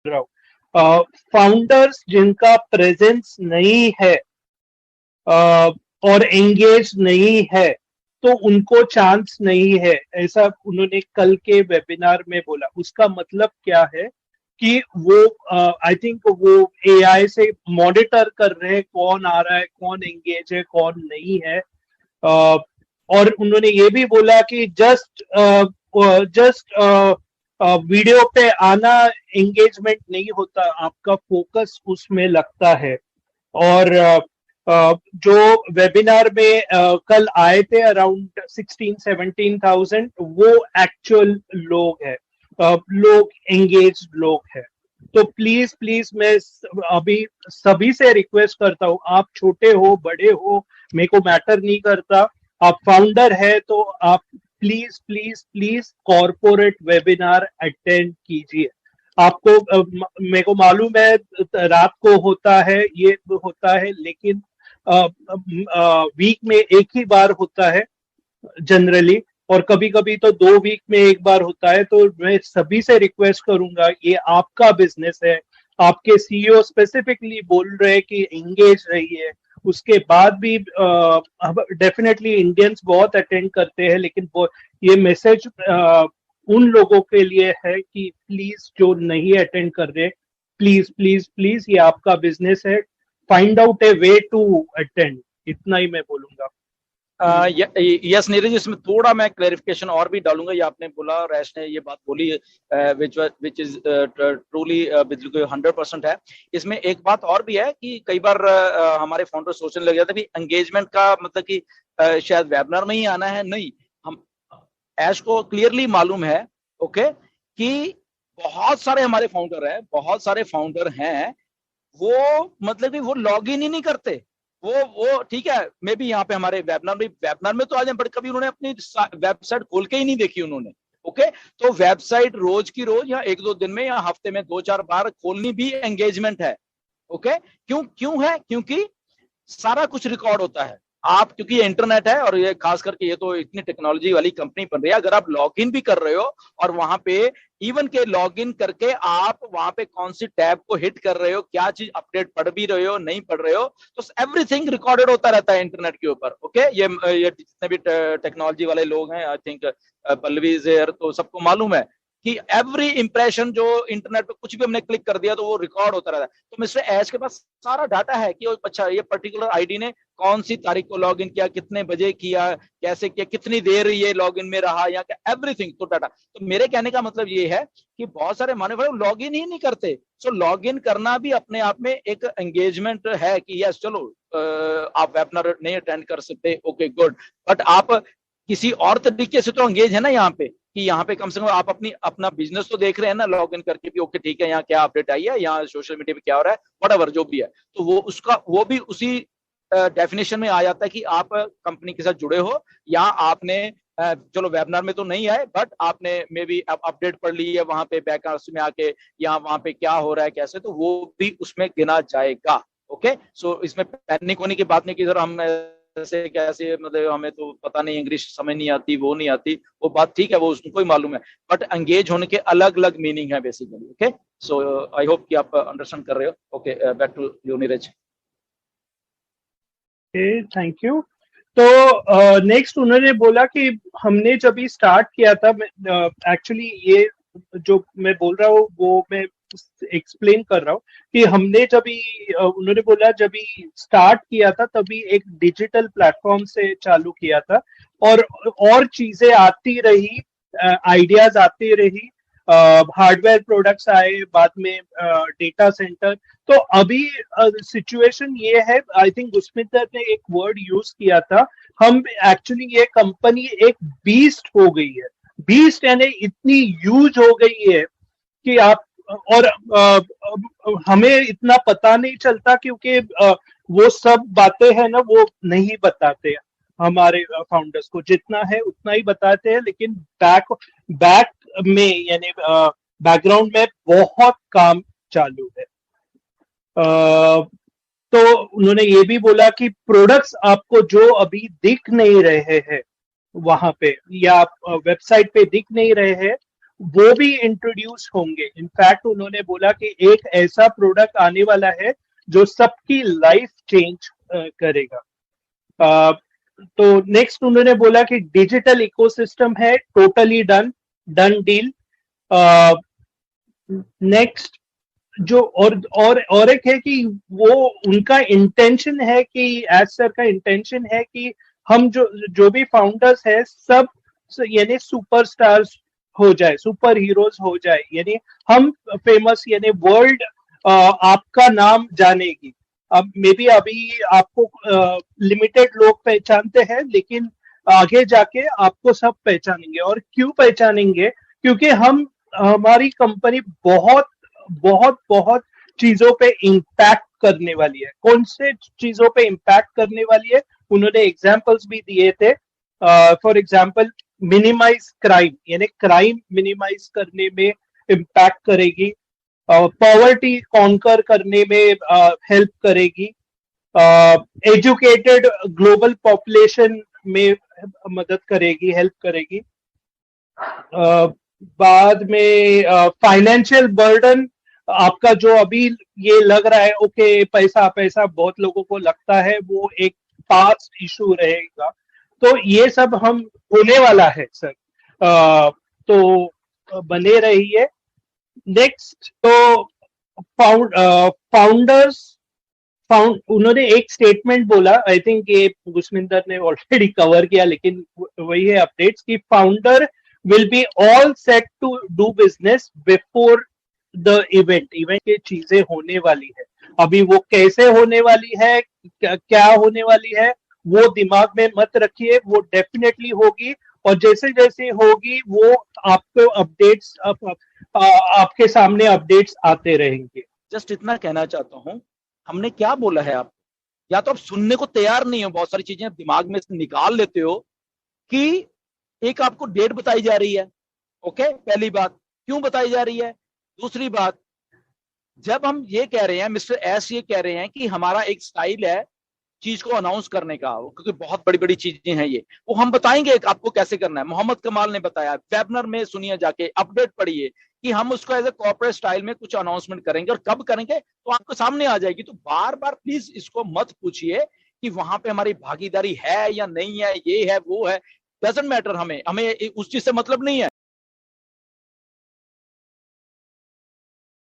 रहा हूँ, फाउंडर्स जिनका प्रेजेंस नहीं है और एंगेज नहीं है तो उनको चांस नहीं है, ऐसा उन्होंने कल के वेबिनार में बोला। उसका मतलब क्या है कि वो आई थिंक वो एआई से मॉनिटर कर रहे हैं कौन आ रहा है, कौन एंगेज है, कौन नहीं है। और उन्होंने ये भी बोला कि जस्ट वीडियो पे आना एंगेजमेंट नहीं होता, आपका फोकस उसमें लगता है। और जो वेबिनार में कल आए थे अराउंड 16-17,000, वो एक्चुअल लोग हैं, लोग एंगेज लोग हैं। तो प्लीज प्लीज मैं अभी सभी से रिक्वेस्ट करता हूँ, आप छोटे हो बड़े हो मेरे को मैटर नहीं करता, आप फाउंडर है तो आप please please please corporate webinar attend कीजिए। आपको मेरे को मालूम है रात को होता है, ये होता है, लेकिन वीक में एक ही बार होता है जनरली, और कभी कभी तो 2 वीक में एक बार होता है। तो मैं सभी से रिक्वेस्ट करूंगा, ये आपका बिजनेस है, आपके सीईओ स्पेसिफिकली बोल रहे हैं कि एंगेज रहिए। उसके बाद भी डेफिनेटली इंडियंस बहुत अटेंड करते हैं, लेकिन ये मैसेज उन लोगों के लिए है कि प्लीज जो नहीं अटेंड कर रहे, प्लीज प्लीज प्लीज, ये आपका बिजनेस है, find out a way to attend. इतना ही मैं बोलूंगा। यस नीरज, इसमें थोड़ा मैं क्लेरिफिकेशन और भी डालूंगा। ये आपने बोला, रैश ने ये बात बोली, विच इज ट्रूली बिल्कुल 100% है। इसमें एक बात और भी है कि कई बार हमारे फाउंडर सोचने लग जाते हैं कि एंगेजमेंट का मतलब कि शायद वेबिनार में ही आना है। नहीं, हम ऐश को क्लियरली मालूम है, ओके, कि बहुत सारे हमारे फाउंडर हैं, बहुत सारे फाउंडर हैं, वो मतलब कि वो लॉग इन ही नहीं करते। वो ठीक है, मे भी यहाँ पे हमारे वेबिनार में तो आ जाए, बट कभी उन्होंने अपनी वेबसाइट खोल के ही नहीं देखी उन्होंने। ओके, तो वेबसाइट रोज की रोज या 1-2 दिन में या हफ्ते में 2-4 बार खोलनी भी एंगेजमेंट है। ओके, क्यों है? क्योंकि सारा कुछ रिकॉर्ड होता है। आप, क्योंकि ये इंटरनेट है और ये खास करके ये तो इतनी टेक्नोलॉजी वाली कंपनी बन रही है, अगर आप लॉग इन भी कर रहे हो और वहां पे इवन के लॉग इन करके आप वहां पे कौन सी टैब को हिट कर रहे हो, क्या चीज अपडेट पढ़ भी रहे हो, नहीं पढ़ रहे हो, तो एवरीथिंग रिकॉर्डेड होता रहता है इंटरनेट के ऊपर। ओके, ये जितने भी टेक्नोलॉजी वाले लोग हैं, आई थिंक पल्लवी जेर, तो सबको मालूम है कि एवरी इंप्रेशन जो इंटरनेट पे कुछ भी हमने क्लिक कर दिया तो वो रिकॉर्ड होता रहता है। तो मिस्टर एश के पास सारा डाटा है कि अच्छा ये पर्टिकुलर आईडी ने कौन सी तारीख को लॉग इन किया, कितने बजे किया, कैसे किया, कितनी देर ये लॉग इन में रहा, या एवरीथिंग, तो डाटा। तो मेरे कहने का मतलब ये है कि बहुत सारे माने भाई लॉग इन ही नहीं करते। सो लॉग इन करना भी अपने आप में एक एंगेजमेंट है कि यस चलो आप वेबिनार नहीं अटेंड कर सकते, ओके गुड, बट आप किसी और तरीके से तो एंगेज है ना यहाँ पे, कि यहाँ पे कम से कम आप अपना बिजनेस तो देख रहे हैं ना लॉग इन करके भी। ओके ठीक है, यहाँ क्या अपडेट आई है, यहाँ सोशल मीडिया पे क्या हो रहा है, व्हाटएवर जो भी है, तो वो भी उसी डेफिनेशन में आ जाता है कि आप कंपनी के साथ जुड़े हो, या आपने चलो वेबिनार में तो नहीं आए बट आपने मे बी अपडेट पढ़ ली है वहां पे बैकआउट में आके, या वहां पे क्या हो रहा है कैसे, तो वो भी उसमें गिना जाएगा। ओके, सो इसमें पैनिक होने की बात नहीं कि सर हम ऐसे कैसे, मतलब हमें तो पता नहीं, इंग्लिश समझ नहीं आती, वो नहीं आती, वो बात ठीक है, वो उनको ही मालूम है, बट एंगेज होने के अलग अलग मीनिंग है basically. Okay, so I hope कि आप अंडरस्टैंड कर रहे हो। Okay, back to you Neeraj. Thank you. तो नेक्स्ट उन्होंने बोला कि हमने जब भी स्टार्ट किया था, एक्चुअली ये जो मैं बोल रहा हूँ वो मैं एक्सप्लेन कर रहा हूँ कि हमने जब भी उन्होंने बोला जब भी स्टार्ट किया था तभी एक डिजिटल प्लेटफॉर्म से चालू किया था, और चीजें आती रही, आइडियाज आती रही, हार्डवेयर प्रोडक्ट्स आए, बाद में डेटा सेंटर। तो अभी सिचुएशन ये है, आई थिंक गुस्मिता ने एक वर्ड यूज किया था, हम एक्चुअली ये कंपनी एक बीस्ट हो गई है। बीस्ट यानी इतनी यूज हो गई है कि आप, और हमें इतना पता नहीं चलता क्योंकि वो सब बातें हैं ना वो नहीं बताते हमारे फाउंडर्स को, जितना है उतना ही बताते हैं, लेकिन बैक में यानी बैकग्राउंड में बहुत काम चालू है। तो उन्होंने ये भी बोला कि प्रोडक्ट्स आपको जो अभी दिख नहीं रहे हैं वहां पे, या वेबसाइट पे दिख नहीं रहे हैं, वो भी इंट्रोड्यूस होंगे। इनफैक्ट उन्होंने बोला कि एक ऐसा प्रोडक्ट आने वाला है जो सबकी लाइफ चेंज करेगा। तो नेक्स्ट उन्होंने बोला कि डिजिटल इकोसिस्टम है, टोटली डन डील। नेक्स्ट जो और एक है कि वो उनका इंटेंशन है कि एज सर का इंटेंशन है कि हम जो भी फाउंडर्स है सब यानी सुपरस्टार्स हो जाए, सुपर हीरोज हो जाए, यानी हम फेमस, यानी वर्ल्ड आपका नाम जानेगी। अब मे बी अभी आपको लिमिटेड लोग पहचानते हैं, लेकिन आगे जाके आपको सब पहचानेंगे। और क्यों पहचानेंगे? क्योंकि हमारी कंपनी बहुत बहुत बहुत चीजों पे इम्पैक्ट करने वाली है। कौन से चीजों पे इम्पैक्ट करने वाली है उन्होंने एग्जांपल्स भी दिए थे। फॉर एग्जांपल मिनिमाइज क्राइम, यानी क्राइम मिनिमाइज करने में इम्पैक्ट करेगी, पॉवर्टी कॉन्कर करने में हेल्प करेगी, एजुकेटेड ग्लोबल पॉपुलेशन में मदद करेगी, हेल्प करेगी। बाद में फाइनेंशियल बर्डन आपका जो अभी ये लग रहा है, ओके पैसा पैसा बहुत लोगों को लगता है, वो एक पास्ट इशू रहेगा। तो ये सब हम होने वाला है सर, तो बने रहिए। नेक्स्ट तो उन्होंने एक स्टेटमेंट बोला, आई थिंक ये गुस्मिंदर ने ऑलरेडी कवर किया, लेकिन वही है अपडेट्स कि founder will be all set to do business before the event की चीजें होने वाली है। अभी वो कैसे होने वाली है, क्या होने वाली है, वो दिमाग में मत रखिए, वो डेफिनेटली होगी। और जैसे जैसे होगी वो आपको अपडेट्स आपके सामने अपडेट्स आते रहेंगे। जस्ट इतना कहना चाहता हूं, हमने क्या बोला है आप, या तो आप सुनने को तैयार नहीं हो, बहुत सारी चीजें दिमाग में से निकाल लेते हो कि एक आपको डेट बताई जा रही है। ओके, पहली बात क्यों बताई जा रही है। दूसरी बात, जब हम ये कह रहे हैं, मिस्टर एस ये कह रहे हैं कि हमारा एक स्टाइल है चीज को अनाउंस करने का, क्योंकि बहुत बड़ी बड़ी चीजें हैं ये, वो हम बताएंगे आपको कैसे करना है। मोहम्मद कमाल ने बताया, वेबिनार में सुनिए जाके, अपडेट पढ़िए कि हम उसको एज ए कॉर्पोरेट स्टाइल में कुछ अनाउंसमेंट करेंगे, और कब करेंगे तो आपको सामने आ जाएगी। तो बार बार प्लीज इसको मत पूछिए कि वहां पे हमारी भागीदारी है या नहीं है, ये है वो है, डजंट मैटर। हमें उस चीज से मतलब नहीं है।